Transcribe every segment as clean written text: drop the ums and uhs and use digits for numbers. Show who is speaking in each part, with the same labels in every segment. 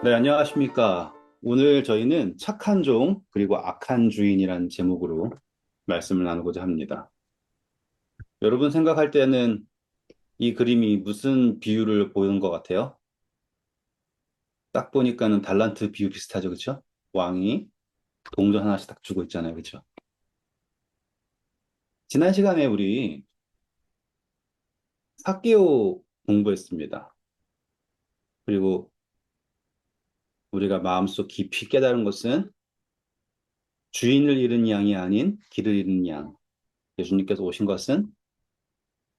Speaker 1: 네, 안녕하십니까. 오늘 저희는 착한 종, 그리고 악한 주인이라는 제목으로 말씀을 나누고자 합니다. 여러분 생각할 때는 이 그림이 무슨 비유를 보이는 것 같아요? 딱 보니까는 달란트 비유 비슷하죠, 그쵸? 왕이 동전 하나씩 딱 주고 있잖아요, 그쵸? 지난 시간에 우리 삭개오 공부했습니다. 그리고 우리가 마음속 깊이 깨달은 것은 주인을 잃은 양이 아닌 길을 잃은 양. 예수님께서 오신 것은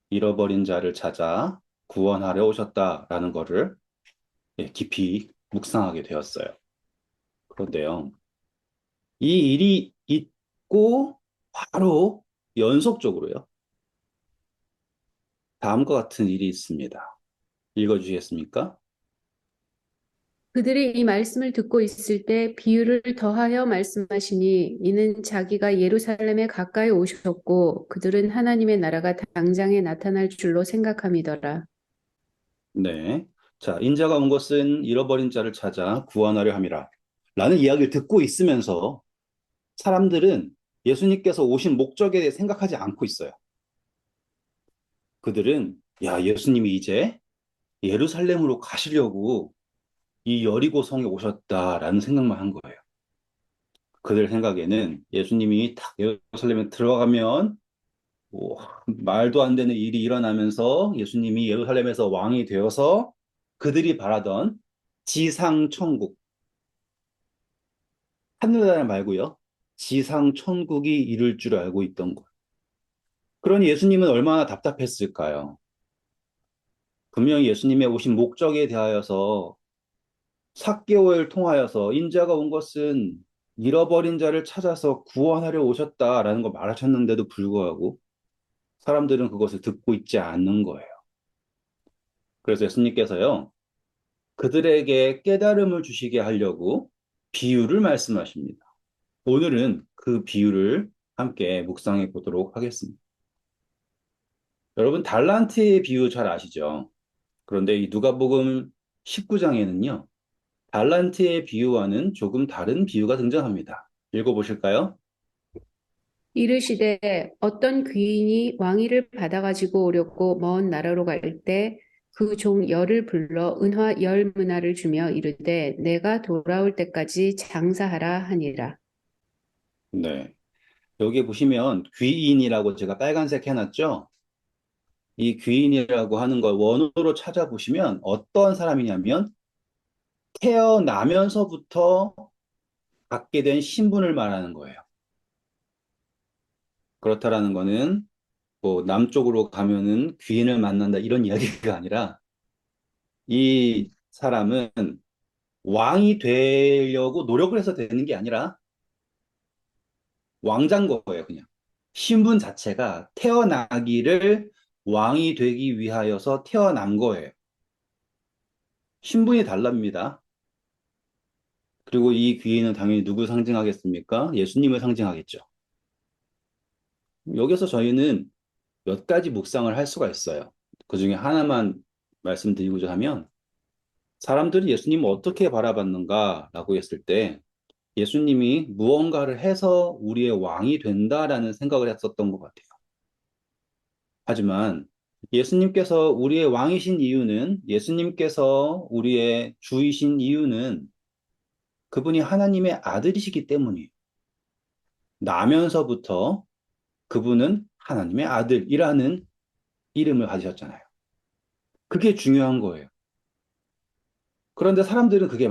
Speaker 1: 잃어버린 자를 찾아 구원하려 오셨다라는 것을 깊이 묵상하게 되었어요. 그런데요, 이 일이 있고 바로 연속적으로요, 다음과 같은 일이 있습니다. 읽어주시겠습니까?
Speaker 2: 그들이 이 말씀을 듣고 있을 때 비유를 더하여 말씀하시니 이는 자기가 예루살렘에 가까이 오셨고 그들은 하나님의 나라가 당장에 나타날 줄로 생각함이더라.
Speaker 1: 네. 자, 인자가 온 것은 잃어버린 자를 찾아 구원하려 함이라. 라는 이야기를 듣고 있으면서 사람들은 예수님께서 오신 목적에 대해 생각하지 않고 있어요. 그들은, 야, 예수님이 이제 예루살렘으로 가시려고 이 여리고 성에 오셨다라는 생각만 한 거예요. 그들 생각에는 예수님이 딱 예루살렘에 들어가면 뭐, 말도 안 되는 일이 일어나면서 예수님이 예루살렘에서 왕이 되어서 그들이 바라던 지상 천국, 하늘나라 말고요. 지상 천국이 이룰 줄 알고 있던 것. 그러니 예수님은 얼마나 답답했을까요? 분명히 예수님의 오신 목적에 대하여서 삭개오를 통하여서 인자가 온 것은 잃어버린 자를 찾아서 구원하려 오셨다라는 걸 말하셨는데도 불구하고 사람들은 그것을 듣고 있지 않는 거예요. 그래서 예수님께서요, 그들에게 깨달음을 주시게 하려고 비유를 말씀하십니다. 오늘은 그 비유를 함께 묵상해 보도록 하겠습니다. 여러분, 달란트의 비유 잘 아시죠? 그런데 이 누가복음 19장에는요, 달란트의 비유와는 조금 다른 비유가 등장합니다. 읽어보실까요?
Speaker 2: 이르시되 어떤 귀인이 왕위를 받아가지고 오려고 먼 나라로 갈 때 그 종 열을 불러 은화 열 문화를 주며 이르되 내가 돌아올 때까지 장사하라 하니라.
Speaker 1: 네. 여기 보시면 귀인이라고 제가 빨간색 해놨죠? 이 귀인이라고 하는 걸 원어로 찾아보시면 어떤 사람이냐면 태어나면서부터 갖게 된 신분을 말하는 거예요. 그렇다라는 거는 뭐 남쪽으로 가면은 귀인을 만난다 이런 이야기가 아니라 이 사람은 왕이 되려고 노력을 해서 되는 게 아니라 왕자인 거예요, 그냥. 신분 자체가 태어나기를 왕이 되기 위하여서 태어난 거예요. 신분이 달랍니다. 그리고 이 귀인은 당연히 누구 상징하겠습니까? 예수님을 상징하겠죠. 여기서 저희는 몇 가지 묵상을 할 수가 있어요. 그 중에 하나만 말씀드리고자 하면 사람들이 예수님을 어떻게 바라봤는가라고 했을 때 예수님이 무언가를 해서 우리의 왕이 된다라는 생각을 했었던 것 같아요. 하지만 예수님께서 우리의 왕이신 이유는 예수님께서 우리의 주이신 이유는 그분이 하나님의 아들이시기 때문이에요. 나면서부터 그분은 하나님의 아들이라는 이름을 가지셨잖아요. 그게 중요한 거예요. 그런데 사람들은 그게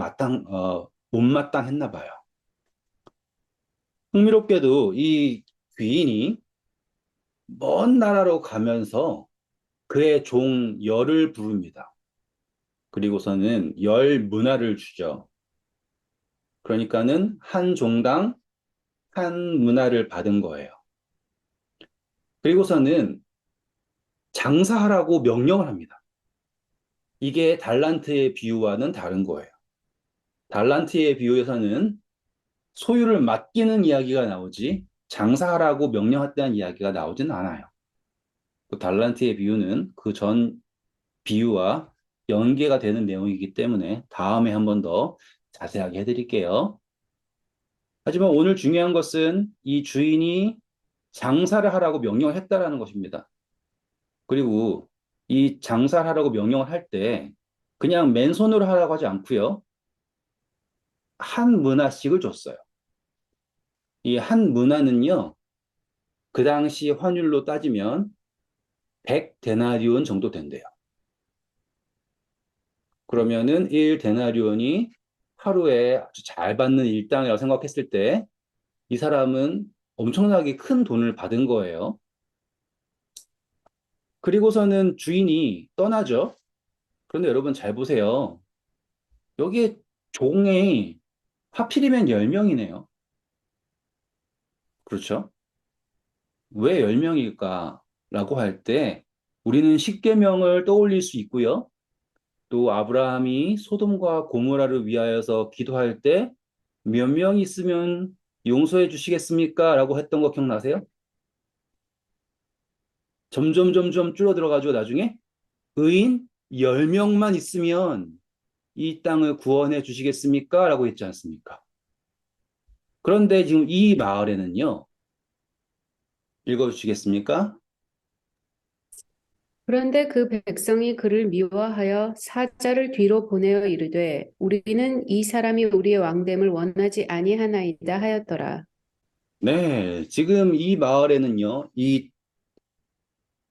Speaker 1: 못마땅했나 봐요. 흥미롭게도 이 귀인이 먼 나라로 가면서 그의 종 열을 부릅니다. 그리고서는 열 문화를 주죠. 그러니까는 한 종당 한 문화를 받은 거예요. 그리고서는 장사하라고 명령을 합니다. 이게 달란트의 비유와는 다른 거예요. 달란트의 비유에서는 소유를 맡기는 이야기가 나오지 장사하라고 명령했다는 이야기가 나오진 않아요. 그 달란트의 비유는 그 전 비유와 연계가 되는 내용이기 때문에 다음에 한 번 더 자세하게 해드릴게요. 하지만 오늘 중요한 것은 이 주인이 장사를 하라고 명령을 했다라는 것입니다. 그리고 이 장사를 하라고 명령을 할 때 그냥 맨손으로 하라고 하지 않고요. 한 문화씩을 줬어요. 이 한 문화는요. 그 당시 환율로 따지면 100데나리온 정도 된대요. 그러면은 1데나리온이 하루에 아주 잘 받는 일당이라고 생각했을 때 이 사람은 엄청나게 큰 돈을 받은 거예요. 그리고서는 주인이 떠나죠. 그런데 여러분 잘 보세요. 여기에 종이 하필이면 10명이네요. 그렇죠? 왜 10명일까? 라고 할 때 우리는 십계명을 떠올릴 수 있고요. 또 아브라함이 소돔과 고모라를 위하여서 기도할 때 몇 명 있으면 용서해 주시겠습니까? 라고 했던 거 기억나세요? 점점 줄어들어가지고 나중에 의인 10명만 있으면 이 땅을 구원해 주시겠습니까? 라고 했지 않습니까? 그런데 지금 이 마을에는요, 읽어주시겠습니까?
Speaker 2: 그런데 그 백성이 그를 미워하여 사자를 뒤로 보내어 이르되 우리는 이 사람이 우리의 왕됨을 원하지 아니하나이다 하였더라.
Speaker 1: 네, 지금 이 마을에는요, 이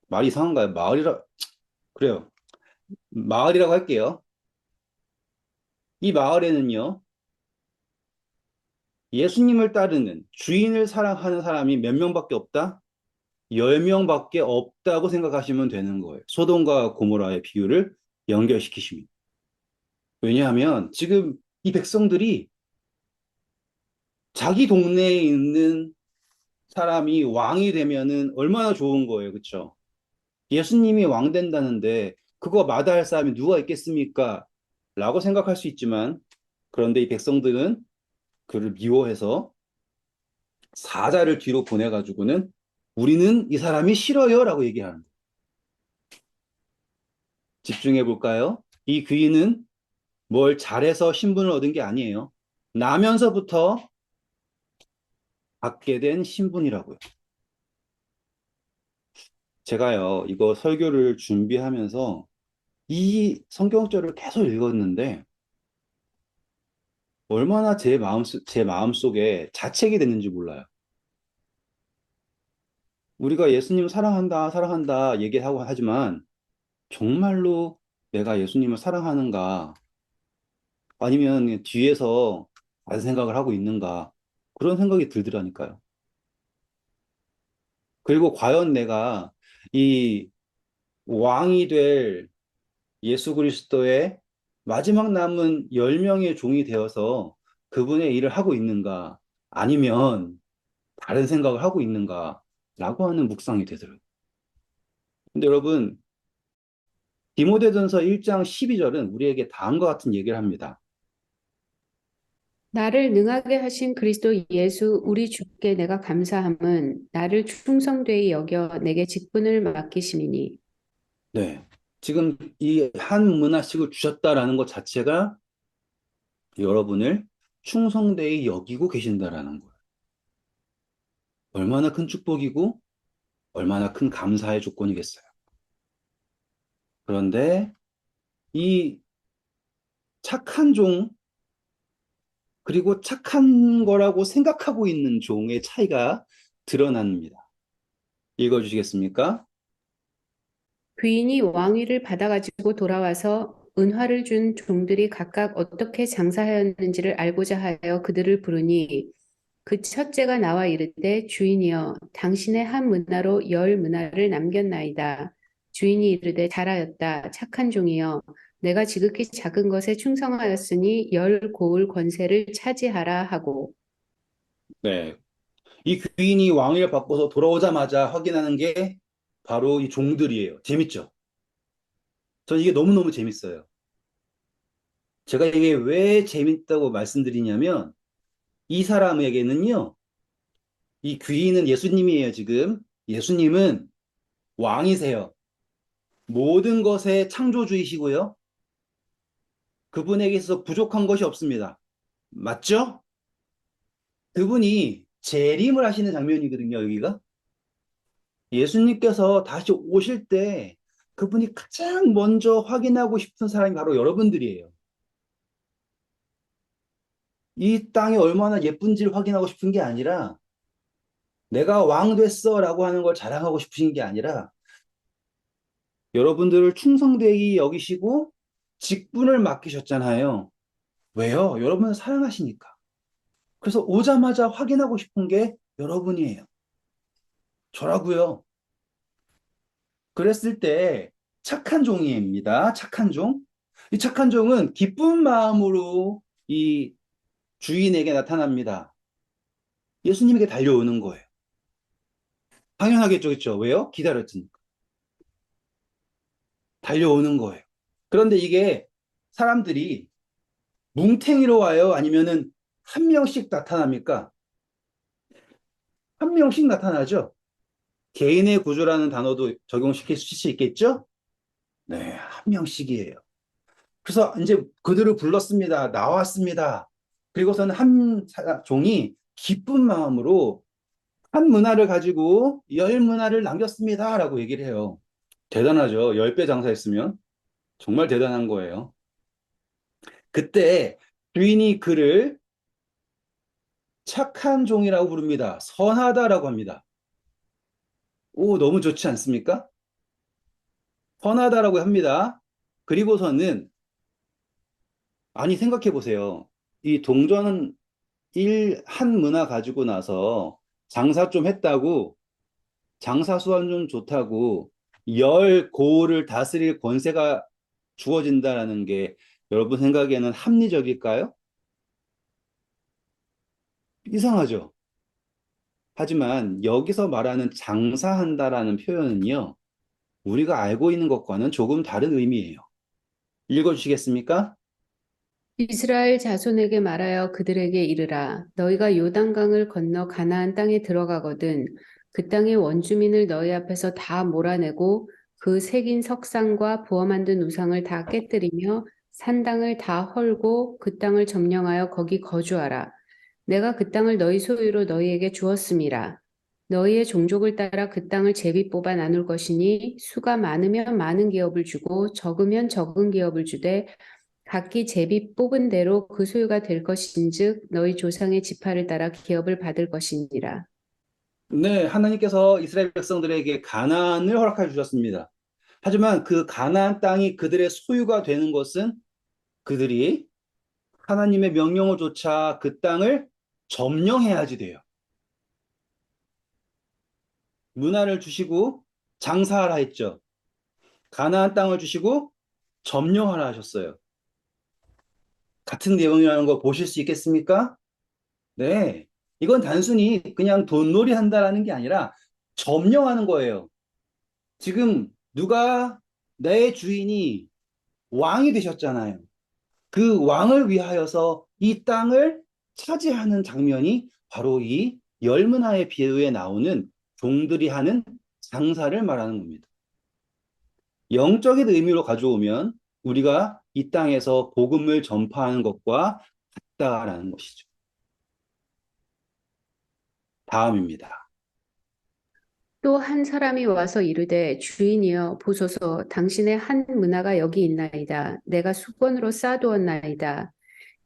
Speaker 1: 말이 이상한가요? 그래요. 마을이라고 할게요. 이 마을에는요, 예수님을 따르는 주인을 사랑하는 사람이 몇 명밖에 없다? 10명밖에 없다고 생각하시면 되는 거예요. 소돔과 고모라의 비유를 연결시키시면. 왜냐하면 지금 이 백성들이 자기 동네에 있는 사람이 왕이 되면은 얼마나 좋은 거예요. 그렇죠? 예수님이 왕 된다는데 그거 마다할 사람이 누가 있겠습니까? 라고 생각할 수 있지만 그런데 이 백성들은 그를 미워해서 사자를 뒤로 보내가지고는 우리는 이 사람이 싫어요 라고 얘기하는 거예요. 집중해 볼까요? 이 귀인은 뭘 잘해서 신분을 얻은 게 아니에요. 나면서부터 받게 된 신분이라고요. 제가요, 이거 설교를 준비하면서 이 성경절을 계속 읽었는데 얼마나 제 마음속에 자책이 됐는지 몰라요. 우리가 예수님 사랑한다, 사랑한다 얘기하고 하지만 정말로 내가 예수님을 사랑하는가 아니면 뒤에서 다른 생각을 하고 있는가 그런 생각이 들더라니까요. 그리고 과연 내가 이 왕이 될 예수 그리스도의 마지막 남은 10명의 종이 되어서 그분의 일을 하고 있는가 아니면 다른 생각을 하고 있는가 라고 하는 묵상이 되더라고요. 근데 여러분, 디모데전서 1장 12절은 우리에게 다음과 같은 얘기를 합니다.
Speaker 2: 나를 능하게 하신 그리스도 예수 우리 주께 내가 감사함은 나를 충성되이 여겨 내게 직분을 맡기심이니.
Speaker 1: 네. 지금 이 한 문화씩을 주셨다라는 것 자체가 여러분을 충성되이 여기고 계신다라는 거예요. 얼마나 큰 축복이고 얼마나 큰 감사의 조건이겠어요. 그런데 이 착한 종, 그리고 착한 거라고 생각하고 있는 종의 차이가 드러납니다. 읽어주시겠습니까?
Speaker 2: 귀인이 왕위를 받아가지고 돌아와서 은화를 준 종들이 각각 어떻게 장사하였는지를 알고자 하여 그들을 부르니 그 첫째가 나와 이르되 주인이여 당신의 한 문화로 10문화를 남겼나이다. 주인이 이르되 잘하였다. 착한 종이여 내가 지극히 작은 것에 충성하였으니 10고을 권세를 차지하라 하고.
Speaker 1: 네. 이 귀인이 왕위를 바꿔서 돌아오자마자 확인하는 게 바로 이 종들이에요. 재밌죠? 전 이게 너무너무 재밌어요. 제가 이게 왜 재밌다고 말씀드리냐면 이 사람에게는요, 이 귀인은 예수님이에요, 지금. 예수님은 왕이세요. 모든 것의 창조주이시고요. 그분에게 있어서 부족한 것이 없습니다. 맞죠? 그분이 재림을 하시는 장면이거든요, 여기가. 예수님께서 다시 오실 때 그분이 가장 먼저 확인하고 싶은 사람이 바로 여러분들이에요. 이 땅이 얼마나 예쁜지를 확인하고 싶은 게 아니라 내가 왕 됐어 라고 하는 걸 자랑하고 싶으신 게 아니라 여러분들을 충성되게 여기시고 직분을 맡기셨잖아요. 왜요? 여러분을 사랑하시니까. 그래서 오자마자 확인하고 싶은 게 여러분이에요. 저라고요. 그랬을 때 착한 종입니다. 착한 종. 이 착한 종은 기쁜 마음으로 이 주인에게 나타납니다. 예수님에게 달려오는 거예요. 당연하겠죠, 그렇죠? 왜요? 기다렸으니까. 달려오는 거예요. 그런데 이게 사람들이 뭉탱이로 와요? 아니면은 한 명씩 나타납니까? 한 명씩 나타나죠? 개인의 구조라는 단어도 적용시킬 수 있겠죠? 네, 한 명씩이에요. 그래서 이제 그들을 불렀습니다. 나왔습니다. 그리고서는 종이 기쁜 마음으로 한 문화를 가지고 열 문화를 남겼습니다. 라고 얘기를 해요. 대단하죠. 10배 장사했으면. 정말 대단한 거예요. 그때 주인이 그를 착한 종이라고 부릅니다. 선하다라고 합니다. 오, 너무 좋지 않습니까? 선하다라고 합니다. 그리고서는, 아니, 생각해 보세요. 이 동전 한 문화 가지고 나서 장사 좀 했다고, 장사 수완 좀 좋다고, 열 고을을 다스릴 권세가 주어진다라는 게 여러분 생각에는 합리적일까요? 이상하죠? 하지만 여기서 말하는 장사한다라는 표현은요, 우리가 알고 있는 것과는 조금 다른 의미예요. 읽어주시겠습니까?
Speaker 2: 이스라엘 자손에게 말하여 그들에게 이르라. 너희가 요단강을 건너 가나안 땅에 들어가거든 그 땅의 원주민을 너희 앞에서 다 몰아내고 그 새긴 석상과 부어 만든 우상을 다 깨뜨리며 산당을 다 헐고 그 땅을 점령하여 거기 거주하라. 내가 그 땅을 너희 소유로 너희에게 주었음이라. 너희의 종족을 따라 그 땅을 제비 뽑아 나눌 것이니 수가 많으면 많은 기업을 주고 적으면 적은 기업을 주되 각기 제비 뽑은 대로 그 소유가 될 것인즉 너희 조상의 지파를 따라 기업을 받을 것이니라.
Speaker 1: 네, 하나님께서 이스라엘 백성들에게 가나안을 허락해 주셨습니다. 하지만 그 가나안 땅이 그들의 소유가 되는 것은 그들이 하나님의 명령을 좇아 그 땅을 점령해야지 돼요. 문화를 주시고 장사하라 했죠. 가나안 땅을 주시고 점령하라 하셨어요. 같은 내용이라는 거 보실 수 있겠습니까? 네. 이건 단순히 그냥 돈놀이 한다라는 게 아니라 점령하는 거예요. 지금 누가 내 주인이 왕이 되셨잖아요. 그 왕을 위하여서 이 땅을 차지하는 장면이 바로 이 열문화의 비유에 나오는 종들이 하는 장사를 말하는 겁니다. 영적인 의미로 가져오면 우리가 이 땅에서 복음을 전파하는 것과 같다라는 것이죠. 다음입니다.
Speaker 2: 또 한 사람이 와서 이르되 주인이여 보소서 당신의 한 문화가 여기 있나이다. 내가 수건으로 싸두었나이다.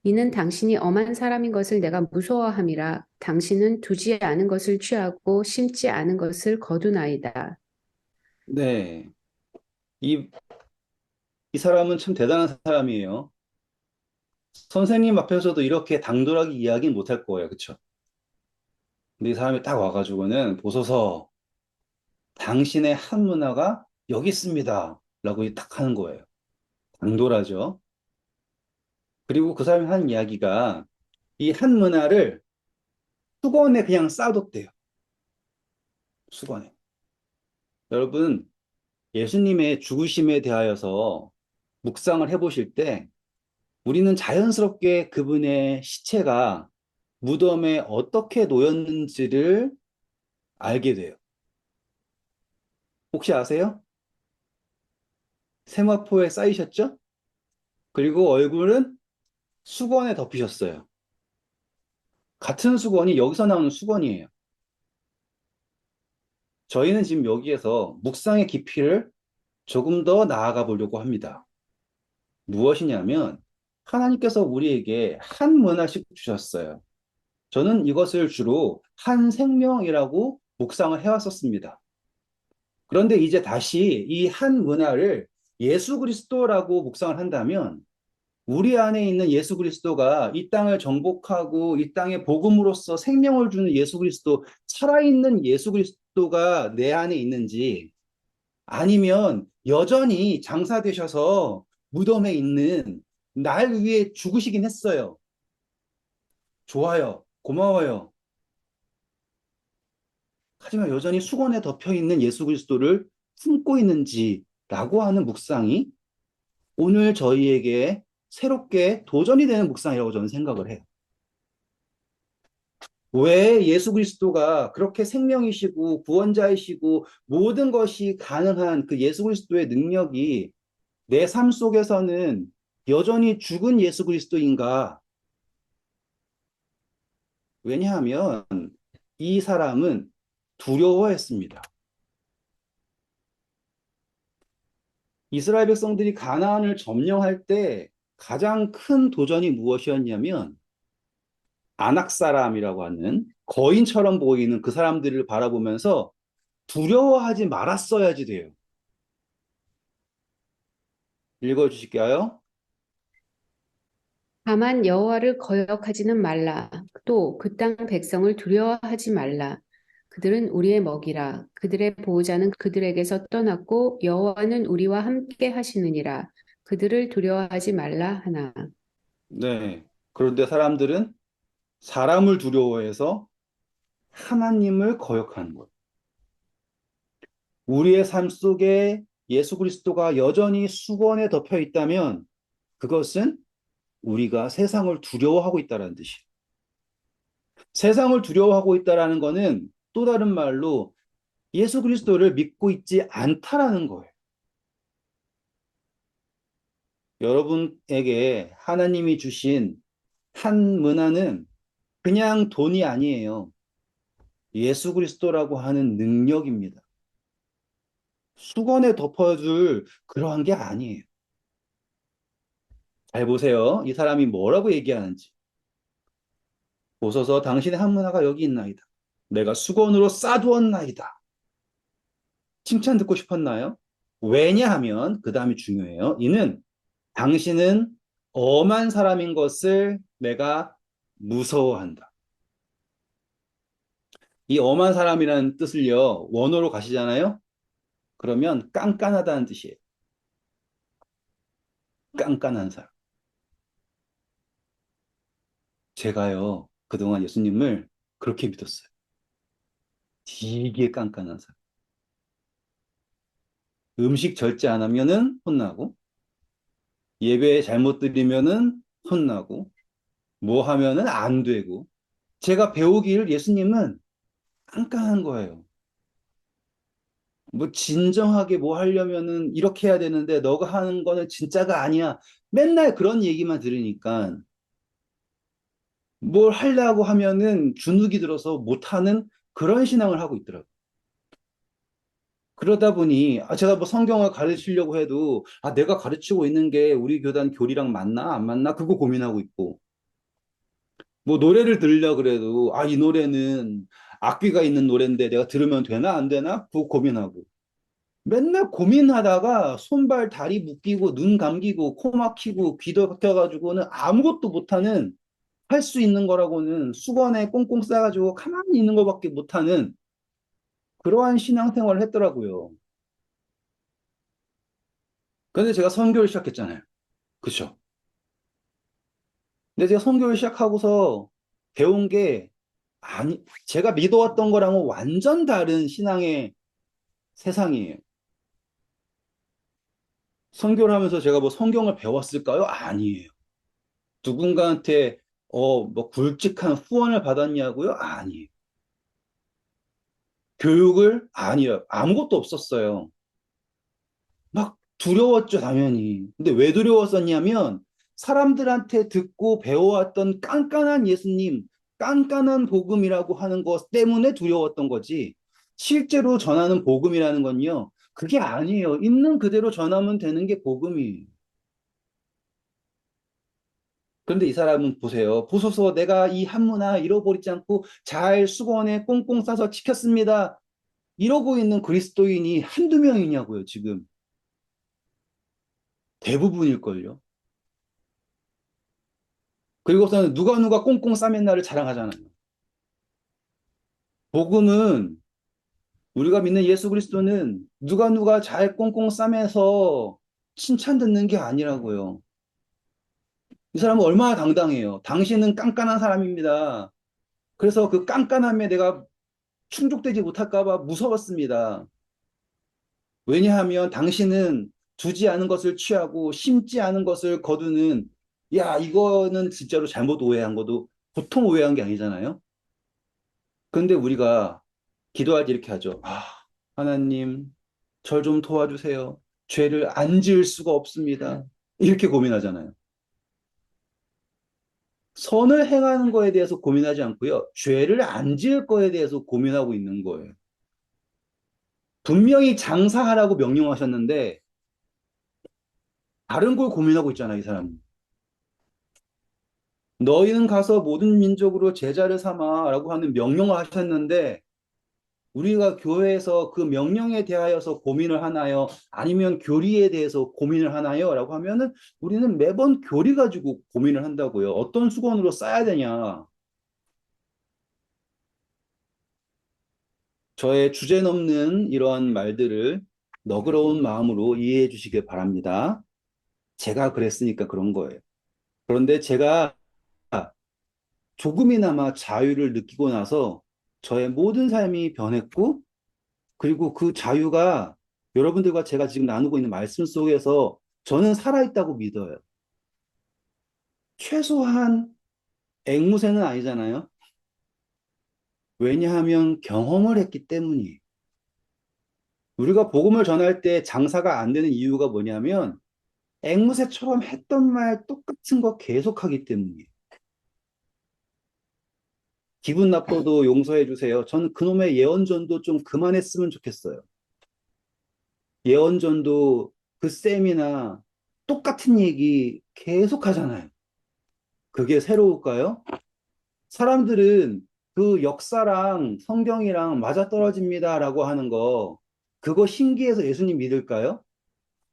Speaker 2: 이는 당신이 엄한 사람인 것을 내가 무서워함이라. 당신은 두지 않은 것을 취하고 심지 않은 것을 거두나이다.
Speaker 1: 네. 이, 이 사람은 참 대단한 사람이에요. 선생님 앞에서도 이렇게 당돌하게 이야기는 못할 거예요. 그쵸? 근데 이 사람이 딱 와가지고는 보소서 당신의 한 문화가 여기 있습니다. 라고 딱 하는 거예요. 당돌하죠. 그리고 그 사람이 하는 이야기가 이 한 문화를 수건에 그냥 싸뒀대요. 수건에. 여러분, 예수님의 죽으심에 대하여서 묵상을 해보실 때 우리는 자연스럽게 그분의 시체가 무덤에 어떻게 놓였는지를 알게 돼요. 혹시 아세요? 세마포에 쌓이셨죠? 그리고 얼굴은 수건에 덮이셨어요. 같은 수건이 여기서 나오는 수건이에요. 저희는 지금 여기에서 묵상의 깊이를 조금 더 나아가 보려고 합니다. 무엇이냐면 하나님께서 우리에게 한 문화씩 주셨어요. 저는 이것을 주로 한 생명이라고 묵상을 해왔었습니다. 그런데 이제 다시 이 한 문화를 예수 그리스도라고 묵상을 한다면 우리 안에 있는 예수 그리스도가 이 땅을 정복하고 이 땅에 복음으로써 생명을 주는 예수 그리스도, 살아있는 예수 그리스도가 내 안에 있는지 아니면 여전히 장사되셔서 무덤에 있는 날 위해 죽으시긴 했어요. 좋아요. 고마워요. 하지만 여전히 수건에 덮여 있는 예수 그리스도를 품고 있는지라고 하는 묵상이 오늘 저희에게 새롭게 도전이 되는 묵상이라고 저는 생각을 해요. 왜 예수 그리스도가 그렇게 생명이시고 구원자이시고 모든 것이 가능한 그 예수 그리스도의 능력이 내 삶 속에서는 여전히 죽은 예수 그리스도인가? 왜냐하면 이 사람은 두려워했습니다. 이스라엘 백성들이 가나안을 점령할 때 가장 큰 도전이 무엇이었냐면 아낙 사람이라고 하는 거인처럼 보이는 그 사람들을 바라보면서 두려워하지 말았어야지 돼요. 읽어주실까요?
Speaker 2: 다만 여호와를 거역하지는 말라. 또 그 땅 백성을 두려워하지 말라. 그들은 우리의 먹이라. 그들의 보호자는 그들에게서 떠났고 여호와는 우리와 함께 하시느니라. 그들을 두려워하지 말라 하나.
Speaker 1: 네. 그런데 사람들은 사람을 두려워해서 하나님을 거역하는 거예요. 우리의 삶 속에 예수 그리스도가 여전히 수건에 덮여 있다면 그것은 우리가 세상을 두려워하고 있다는 뜻이에요. 세상을 두려워하고 있다는 것은 또 다른 말로 예수 그리스도를 믿고 있지 않다라는 거예요. 여러분에게 하나님이 주신 한 문화는 그냥 돈이 아니에요. 예수 그리스도라고 하는 능력입니다. 수건에 덮어줄 그러한 게 아니에요. 잘 보세요. 이 사람이 뭐라고 얘기하는지. 보소서 당신의 한 문화가 여기 있나이다. 내가 수건으로 싸두었나이다. 칭찬 듣고 싶었나요? 왜냐하면 그 다음이 중요해요. 이는 당신은 엄한 사람인 것을 내가 무서워한다. 이 엄한 사람이라는 뜻을요, 원어로 가시잖아요? 그러면 깐깐하다는 뜻이에요. 깐깐한 사람. 제가요, 그동안 예수님을 그렇게 믿었어요. 되게 깐깐한 사람. 음식 절제 안 하면은 혼나고, 예배 잘못 드리면은 혼나고, 뭐 하면은 안 되고. 제가 배우길 예수님은 깐깐한 거예요. 뭐 진정하게 뭐 하려면은 이렇게 해야 되는데 너가 하는 거는 진짜가 아니야. 맨날 그런 얘기만 들으니까 뭘 하려고 하면은 주눅이 들어서 못하는 그런 신앙을 하고 있더라고요. 그러다 보니 제가 뭐 성경을 가르치려고 해도 내가 가르치고 있는 게 우리 교단 교리랑 맞나 안 맞나 그거 고민하고 있고 뭐 노래를 들으려 그래도 이 노래는 악기가 있는 노래인데 내가 들으면 되나 안 되나 그거 고민하고 맨날 고민하다가 손발 다리 묶이고 눈 감기고 코 막히고 귀 덕혀가지고는 아무것도 못하는 할 수 있는 거라고는 수건에 꽁꽁 싸가지고 가만히 있는 것밖에 못하는 그러한 신앙생활을 했더라고요. 근데 제가 선교를 시작했잖아요. 그쵸? 근데 제가 선교를 시작하고서 배운 게 제가 믿어왔던 거랑은 완전 다른 신앙의 세상이에요. 선교를 하면서 제가 뭐 성경을 배웠을까요? 아니에요. 누군가한테 뭐 굵직한 후원을 받았냐고요? 아니에요. 교육을 아니요. 아무것도 없었어요. 막 두려웠죠, 당연히. 근데 왜 두려웠었냐면 사람들한테 듣고 배워왔던 깐깐한 예수님, 깐깐한 복음이라고 하는 것 때문에 두려웠던 거지. 실제로 전하는 복음이라는 건요, 그게 아니에요. 있는 그대로 전하면 되는 게 복음이에요. 그런데 이 사람은 보세요. 보소서 내가 이 한문화 잃어버리지 않고 잘 수건에 꽁꽁 싸서 지켰습니다. 이러고 있는 그리스도인이 한두 명이냐고요, 지금. 대부분일걸요. 그리고서는 누가 꽁꽁 싸맨 나를 자랑하잖아요. 복음은 우리가 믿는 예수 그리스도는 누가 잘 꽁꽁 싸매서 칭찬 듣는 게 아니라고요. 이 사람은 얼마나 당당해요. 당신은 깐깐한 사람입니다. 그래서 그 깐깐함에 내가 충족되지 못할까 봐 무서웠습니다. 왜냐하면 당신은 두지 않은 것을 취하고 심지 않은 것을 거두는, 야, 이거는 진짜로 잘못 오해한 것도 보통 오해한 게 아니잖아요. 근데 우리가 기도할 때 이렇게 하죠. 아, 하나님, 절 좀 도와주세요. 죄를 안 지을 수가 없습니다. 이렇게 고민하잖아요. 선을 행하는 거에 대해서 고민하지 않고요. 죄를 안 지을 거에 대해서 고민하고 있는 거예요. 분명히 장사하라고 명령하셨는데 다른 걸 고민하고 있잖아요, 이 사람은. 너희는 가서 모든 민족으로 제자를 삼아라고 하는 명령을 하셨는데 우리가 교회에서 그 명령에 대하여서 고민을 하나요? 아니면 교리에 대해서 고민을 하나요? 라고 하면은 우리는 매번 교리 가지고 고민을 한다고요. 어떤 수건으로 싸야 되냐. 저의 주제 넘는 이러한 말들을 너그러운 마음으로 이해해 주시길 바랍니다. 제가 그랬으니까 그런 거예요. 그런데 제가 조금이나마 자유를 느끼고 나서 저의 모든 삶이 변했고, 그리고 그 자유가 여러분들과 제가 지금 나누고 있는 말씀 속에서 저는 살아있다고 믿어요. 최소한 앵무새는 아니잖아요. 왜냐하면 경험을 했기 때문이에요. 우리가 복음을 전할 때 장사가 안 되는 이유가 뭐냐면 앵무새처럼 했던 말 똑같은 거 계속하기 때문이에요. 기분 나빠도 용서해 주세요. 저는 그놈의 예언전도 좀 그만했으면 좋겠어요. 예언전도 그 쌤이나 똑같은 얘기 계속 하잖아요. 그게 새로울까요? 사람들은 그 역사랑 성경이랑 맞아떨어집니다라고 하는 거, 그거 신기해서 예수님 믿을까요?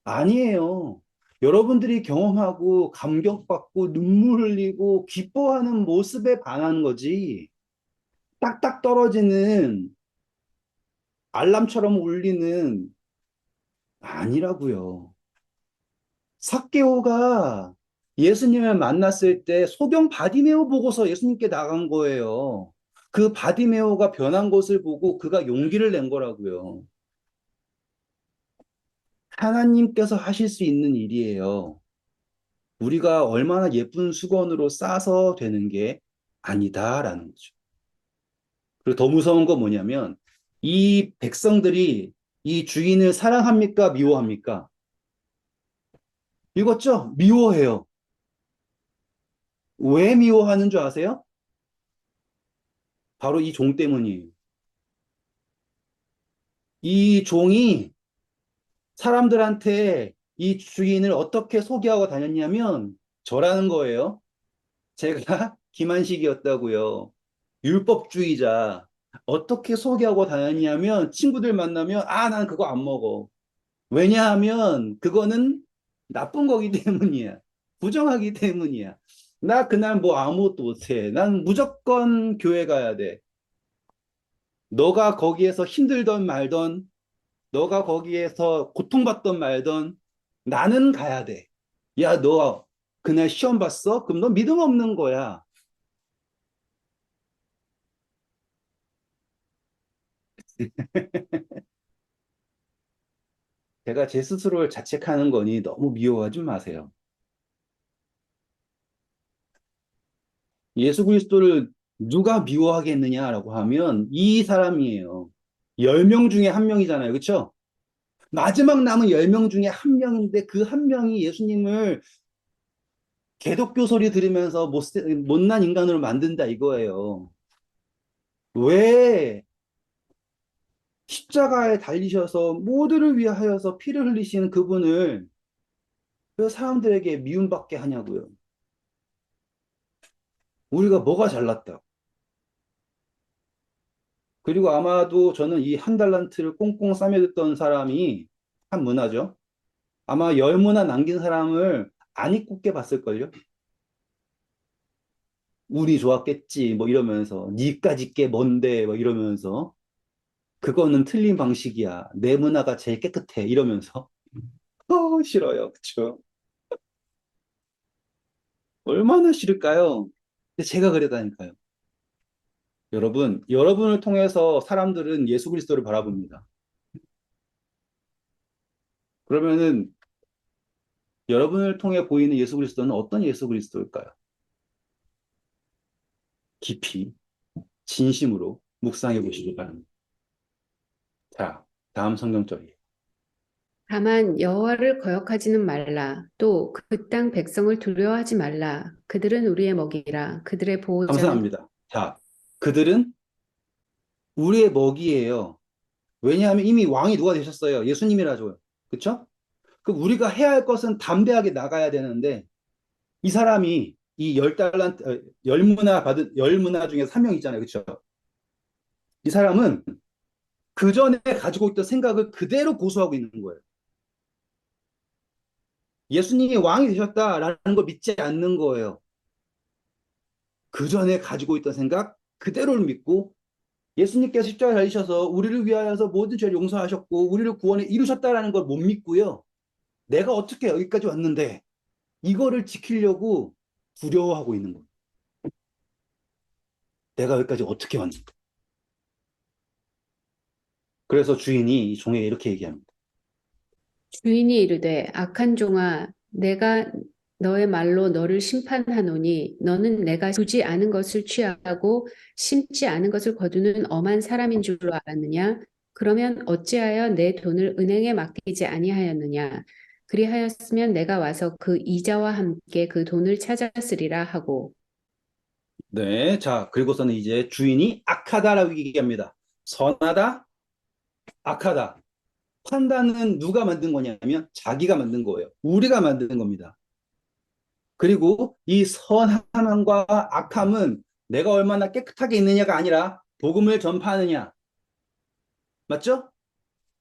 Speaker 1: 아니에요. 여러분들이 경험하고 감격받고 눈물 흘리고 기뻐하는 모습에 반하는 거지. 딱딱 떨어지는 알람처럼 울리는 아니라고요. 삭개오가 예수님을 만났을 때 소경 바디메오 보고서 예수님께 나간 거예요. 그 바디메오가 변한 것을 보고 그가 용기를 낸 거라고요. 하나님께서 하실 수 있는 일이에요. 우리가 얼마나 예쁜 수건으로 싸서 되는 게 아니다라는 거죠. 그리고 더 무서운 건 뭐냐면 이 백성들이 이 주인을 사랑합니까? 미워합니까? 읽었죠? 미워해요. 왜 미워하는 줄 아세요? 바로 이 종 때문이에요. 이 종이 사람들한테 이 주인을 어떻게 소개하고 다녔냐면 저라는 거예요. 제가 김한식이었다고요. 율법주의자. 어떻게 소개하고 다녔냐면 친구들 만나면 아, 난 그거 안 먹어. 왜냐하면 그거는 나쁜 거기 때문이야. 부정하기 때문이야. 나 그날 뭐 아무것도 못해. 난 무조건 교회 가야 돼. 너가 거기에서 힘들던 말던, 너가 거기에서 고통받던 말던, 나는 가야 돼. 야, 너 그날 시험 봤어? 그럼 너 믿음 없는 거야. 제가 제 스스로를 자책하는 거니 너무 미워하지 마세요. 예수 그리스도를 누가 미워하겠느냐라고 하면 이 사람이에요. 10명 중에 한 명이잖아요. 그렇죠? 마지막 남은 10명 중에 한 명인데 그 한 명이 예수님을 개독교 소리 들으면서 못난 인간으로 만든다 이거예요. 왜 십자가에 달리셔서 모두를 위하여서 피를 흘리시는 그분을 왜 사람들에게 미움받게 하냐고요. 우리가 뭐가 잘났다. 그리고 아마도 저는 이 한 달란트를 꽁꽁 싸매듣던 사람이 한 문화죠. 아마 열 문화 남긴 사람을 안 이쁘게 봤을걸요. 운이 좋았겠지 뭐 이러면서 니까짓 게 뭔데 뭐 이러면서 그거는 틀린 방식이야. 내 문화가 제일 깨끗해 이러면서 싫어요. 그쵸? 얼마나 싫을까요? 근데 제가 그랬다니까요. 여러분을 통해서 사람들은 예수 그리스도를 바라봅니다. 그러면은 여러분을 통해 보이는 예수 그리스도는 어떤 예수 그리스도일까요? 깊이 진심으로 묵상해 보시기 바랍니다. 자, 다음 성경절이에요.
Speaker 2: 다만 여호와를 거역하지는 말라. 또 그 땅 백성을 두려워하지 말라. 그들은 우리의 먹이라. 그들의 보호자는
Speaker 1: 감사합니다. 자, 그들은 우리의 먹이예요. 왜냐하면 이미 왕이 누가 되셨어요? 예수님이라죠. 그쵸? 그럼 우리가 해야 할 것은 담대하게 나가야 되는데 이 사람이 이 열 달란트, 열 문화 받은 열 문화 중에 3명 있잖아요. 그쵸? 이 사람은 그 전에 가지고 있던 생각을 그대로 고수하고 있는 거예요. 예수님이 왕이 되셨다라는 걸 믿지 않는 거예요. 그 전에 가지고 있던 생각 그대로를 믿고 예수님께서 십자가에 달리셔서 우리를 위하여서 모든 죄를 용서하셨고 우리를 구원에 이루셨다라는 걸 못 믿고요. 내가 어떻게 여기까지 왔는데 이거를 지키려고 두려워하고 있는 거예요. 내가 여기까지 어떻게 왔는데. 그래서 주인이 이 종에게 이렇게 얘기합니다.
Speaker 2: 주인이 이르되 악한 종아 내가 너의 말로 너를 심판하노니 너는 내가 주지 않은 것을 취하고 심지 않은 것을 거두는 엄한 사람인 줄로 알았느냐? 그러면 어찌하여 내 돈을 은행에 맡기지 아니하였느냐? 그리하였으면 내가 와서 그 이자와 함께 그 돈을 찾았으리라 하고.
Speaker 1: 네. 자, 그리고서는 이제 주인이 악하다라고 얘기합니다. 선하다, 악하다. 판단은 누가 만든 거냐면 자기가 만든 거예요. 우리가 만드는 겁니다. 그리고 이 선함과 악함은 내가 얼마나 깨끗하게 있느냐가 아니라 복음을 전파하느냐, 맞죠?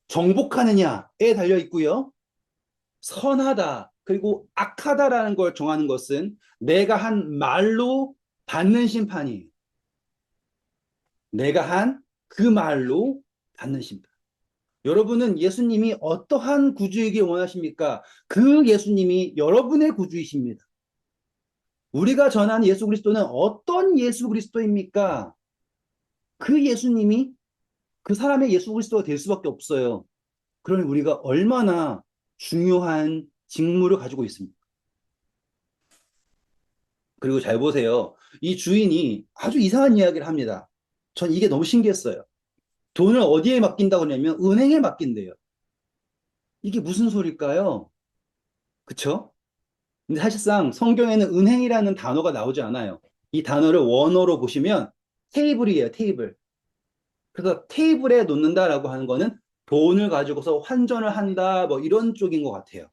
Speaker 1: 정복하느냐에 달려 있고요. 선하다, 그리고 악하다라는 걸 정하는 것은 내가 한 말로 받는 심판이에요. 내가 한 그 말로 받는 심판. 여러분은 예수님이 어떠한 구주이길 원하십니까? 그 예수님이 여러분의 구주이십니다. 우리가 전하는 예수 그리스도는 어떤 예수 그리스도입니까? 그 예수님이 그 사람의 예수 그리스도가 될 수밖에 없어요. 그러니 우리가 얼마나 중요한 직무를 가지고 있습니다. 그리고 잘 보세요. 이 주인이 아주 이상한 이야기를 합니다. 전 이게 너무 신기했어요. 돈을 어디에 맡긴다고 하냐면 은행에 맡긴대요. 이게 무슨 소릴까요? 그쵸? 근데 사실상 성경에는 은행이라는 단어가 나오지 않아요. 이 단어를 원어로 보시면 테이블이에요, 테이블. 그래서 테이블에 놓는다라고 하는 거는 돈을 가지고서 환전을 한다, 뭐 이런 쪽인 것 같아요.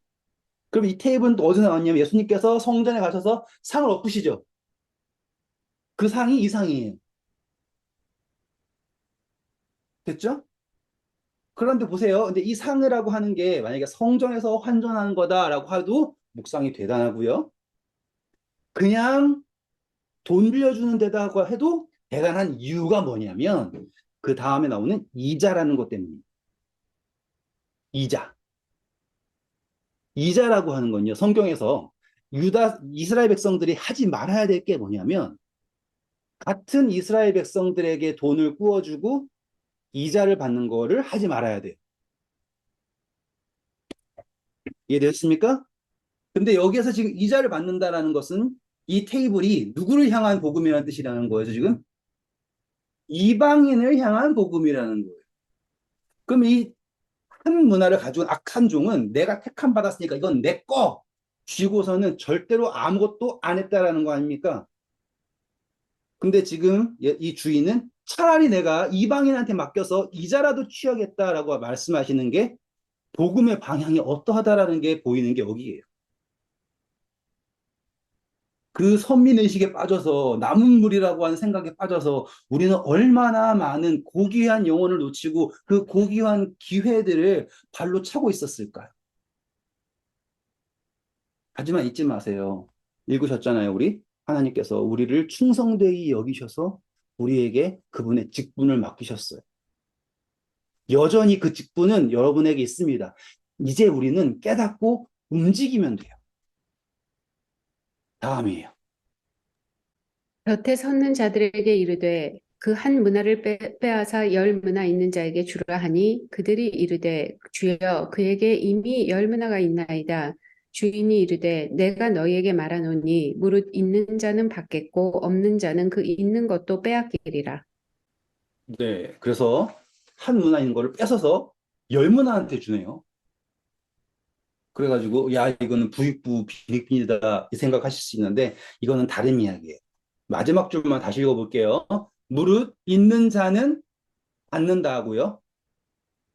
Speaker 1: 그럼 이 테이블은 또 어디서 나왔냐면 예수님께서 성전에 가셔서 상을 엎으시죠. 그 상이 이 상이에요. 됐죠? 그런데 보세요. 근데 이 상이라고 하는 게 만약에 성전에서 환전하는 거다라고 해도 묵상이 대단하고요. 그냥 돈 빌려주는 데다가 해도 대단한 이유가 뭐냐면 그 다음에 나오는 이자라는 것 때문입니다. 이자. 이자라고 하는 건요. 성경에서 이스라엘 백성들이 하지 말아야 될 게 뭐냐면 같은 이스라엘 백성들에게 돈을 구워주고 이자를 받는 거를 하지 말아야 돼요. 이해되셨습니까? 근데 여기에서 지금 이자를 받는다라는 것은 이 테이블이 누구를 향한 복음이라는 뜻이라는 거예요, 지금? 이방인을 향한 복음이라는 거예요. 그럼 이 한 문화를 가지고 온 악한 종은 내가 택함 받았으니까 이건 내 거. 쥐고서는 절대로 아무것도 안 했다라는 거 아닙니까? 근데 지금 이 주인은 차라리 내가 이방인한테 맡겨서 이자라도 취하겠다라고 말씀하시는 게 복음의 방향이 어떠하다라는 게 보이는 게 여기예요. 그 선민의식에 빠져서 남은 물이라고 하는 생각에 빠져서 우리는 얼마나 많은 고귀한 영혼을 놓치고 그 고귀한 기회들을 발로 차고 있었을까요? 하지만 잊지 마세요. 읽으셨잖아요, 우리? 하나님께서 우리를 충성되이 여기셔서 우리에게 그분의 직분을 맡기셨어요. 여전히 그 직분은 여러분에게 있습니다. 이제 우리는 깨닫고 움직이면 돼요. 다음이에요.
Speaker 2: 곁에 섰는 자들에게 이르되 그 한 문화를 빼앗아 열 문화 있는 자에게 주라 하니 그들이 이르되 주여 그에게 이미 열 문화가 있나이다. 주인이 이르되 내가 너희에게 말하노니 무릇 있는 자는 받겠고 없는 자는 그 있는 것도 빼앗기리라.
Speaker 1: 네. 그래서 한 문화인 거를 뺏어서 열 문화한테 주네요. 그래가지고, 야, 이거는 부익부 빈익빈이다, 이 생각하실 수 있는데, 이거는 다른 이야기예요. 마지막 줄만 다시 읽어볼게요. 무릇 있는 자는 받는다 하고요.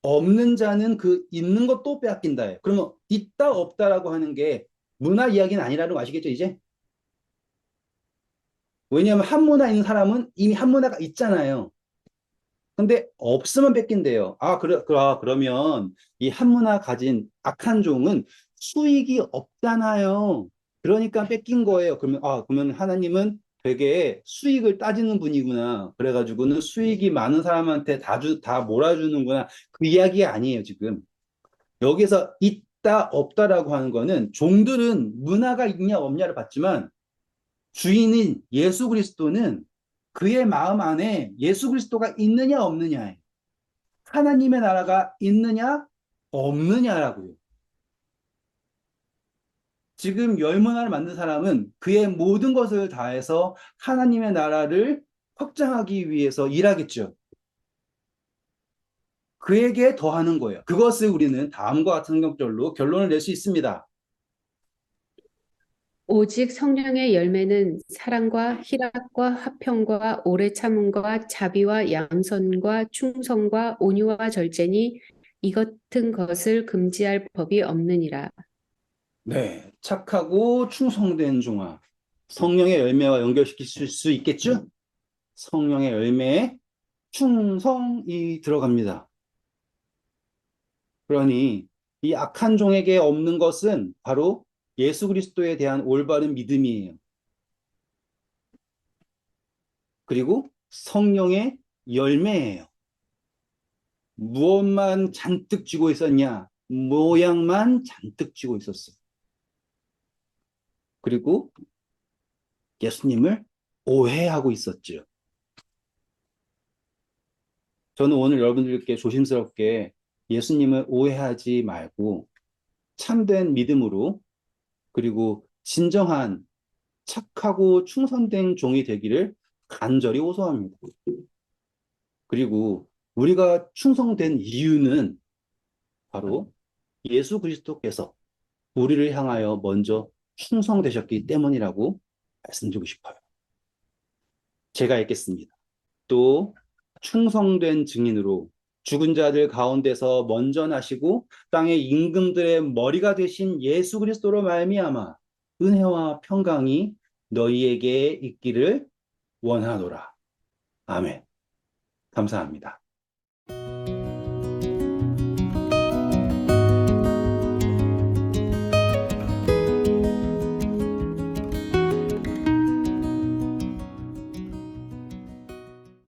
Speaker 1: 없는 자는 그 있는 것도 빼앗긴다. 그러면 있다 없다라고 하는 게 문화 이야기는 아니라는 거 아시겠죠, 이제? 왜냐하면 한 문화 있는 사람은 이미 한 문화가 있잖아요. 근데 없으면 뺏긴대요. 그러면 이 한 문화 가진 악한 종은 수익이 없잖아요. 그러니까 뺏긴 거예요. 그러면 하나님은 되게 수익을 따지는 분이구나. 그래가지고는 수익이 많은 사람한테 다 몰아주는구나. 그 이야기 아니에요, 지금. 여기서 있다, 없다라고 하는 거는 종들은 문화가 있냐, 없냐를 봤지만 주인인 예수 그리스도는 그의 마음 안에 예수 그리스도가 있느냐, 없느냐에 하나님의 나라가 있느냐, 없느냐라고요. 지금 열 문화를 만든 사람은 그의 모든 것을 다해서 하나님의 나라를 확장하기 위해서 일하겠죠. 그에게 더하는 거예요. 그것을 우리는 다음과 같은 성경절로 결론을 낼 수 있습니다.
Speaker 2: 오직 성령의 열매는 사랑과 희락과 화평과 오래 참음과 자비와 양선과 충성과 온유와 절제니 이 같은 것을 금지할 법이 없느니라.
Speaker 1: 네, 착하고 충성된 종아. 성령의 열매와 연결시킬 수 있겠죠? 성령의 열매에 충성이 들어갑니다. 그러니 이 악한 종에게 없는 것은 바로 예수 그리스도에 대한 올바른 믿음이에요. 그리고 성령의 열매예요. 무엇만 잔뜩 쥐고 있었냐? 모양만 잔뜩 쥐고 있었어. 그리고 예수님을 오해하고 있었죠. 저는 오늘 여러분들께 조심스럽게 예수님을 오해하지 말고 참된 믿음으로 그리고 진정한 착하고 충성된 종이 되기를 간절히 호소합니다. 그리고 우리가 충성된 이유는 바로 예수 그리스도께서 우리를 향하여 먼저 충성되셨기 때문이라고 말씀드리고 싶어요. 제가 읽겠습니다. 또 충성된 증인으로 죽은 자들 가운데서 먼저 나시고 땅의 임금들의 머리가 되신 예수 그리스도로 말미암아 은혜와 평강이 너희에게 있기를 원하노라. 아멘. 감사합니다.